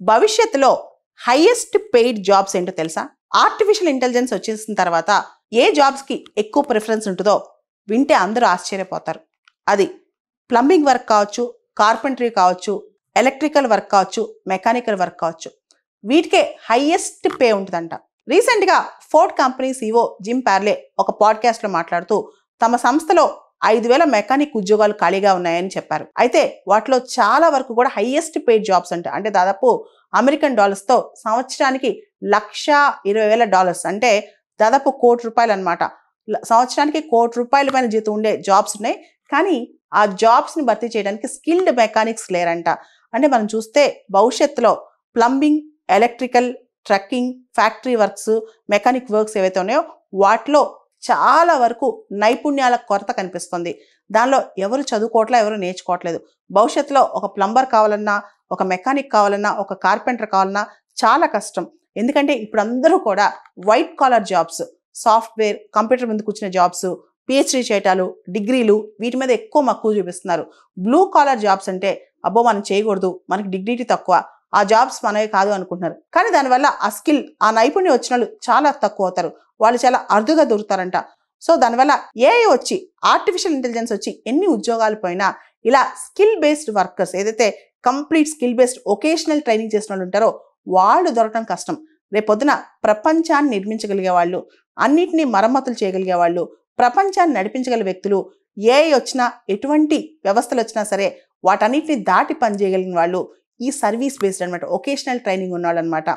భవిష్యత్తులో highest paid jobs ఏంటో తెలుసా? ఆర్టిఫిషియల్ ఇంటెలిజెన్స్ వచ్చేసిన తర్వాత ఏ జాబ్స్కి ఎక్కువ ప్రిఫరెన్స్ ఉంటుందో వింటే అందరూ ఆశ్చర్యపోతారు. అది ప్లంబింగ్ వర్క్ కావచ్చు, కార్పెంటరీ కావచ్చు, ఎలక్ట్రికల్ వర్క్ కావచ్చు, మెకానికల్ వర్క్ కావచ్చు. వీటికే హైయెస్ట్ పే ఉంటుందంట. రీసెంట్గా Ford company CEO gym Parle ఒక పాడ్కాస్ట్లో మాట్లాడుతూ తమ సంస్థలో 5,000 మెకానిక్ ఉద్యోగాలు ఖాళీగా ఉన్నాయని చెప్పారు. అయితే వాటిలో చాలా వరకు కూడా హైయెస్ట్ పెయిడ్ జాబ్స్ అంట. అంటే దాదాపు అమెరికన్ డాలర్స్తో సంవత్సరానికి $1,20,000 అంటే దాదాపు ₹1,00,00,000 అనమాట. సంవత్సరానికి ₹1,00,00,000 పైన జీతం ఉండే జాబ్స్ ఉన్నాయి. కానీ ఆ జాబ్స్ని భర్తీ చేయడానికి స్కిల్డ్ మెకానిక్స్ లేరంట. అంటే మనం చూస్తే భవిష్యత్తులో plumbing, electrical, trekking, factory works, mechanic works ఏవైతే ఉన్నాయో వాటిలో చాలా వరకు నైపుణ్యాల కొరత కనిపిస్తుంది. దానిలో ఎవరు చదువుకోవట్లేదు, ఎవరు నేర్చుకోవట్లేదు. భవిష్యత్తులో ఒక ప్లంబర్ కావాలన్నా, ఒక మెకానిక్ కావాలన్నా, ఒక కార్పెంటర్ కావాలన్నా చాలా కష్టం. ఎందుకంటే ఇప్పుడు అందరూ కూడా white collar jobs, software, computer ముందు కూర్చునే జాబ్స్, PhD చేయటాలు, డిగ్రీలు వీటి మీద ఎక్కువ మక్కువ చూపిస్తున్నారు. బ్లూ కాలర్ జాబ్స్ అంటే అబ్బో మనం చేయకూడదు, మనకి డిగ్నిటీ తక్కువ, ఆ జాబ్స్ మనమే కాదు అనుకుంటున్నారు. కానీ దానివల్ల ఆ స్కిల్, ఆ నైపుణ్యం వచ్చిన వాళ్ళు చాలా తక్కువ అవుతారు. వాళ్ళు చాలా అరుదుగా దొరుకుతారంట. సో దానివల్ల AI వచ్చి, ఆర్టిఫిషియల్ ఇంటెలిజెన్స్ వచ్చి ఎన్ని ఉద్యోగాలు పోయినా ఇలా స్కిల్ బేస్డ్ వర్కర్స్, ఏదైతే complete skill based vocational training చేసిన వాళ్ళు ఉంటారో వాళ్ళు దొరకడం కష్టం. రేపొద్దున ప్రపంచాన్ని నిర్మించగలిగే వాళ్ళు, అన్నిటినీ మరమ్మతులు చేయగలిగే వాళ్ళు, ప్రపంచాన్ని నడిపించగల వ్యక్తులు, AI వచ్చినా ఎటువంటి వ్యవస్థలు వచ్చినా సరే వాటన్నిటిని దాటి పనిచేయగలిగిన వాళ్ళు ఈ సర్వీస్ బేస్డ్ అనమాట, ఒకేషనల్ ట్రైనింగ్ ఉన్నవాళ్ళు అనమాట.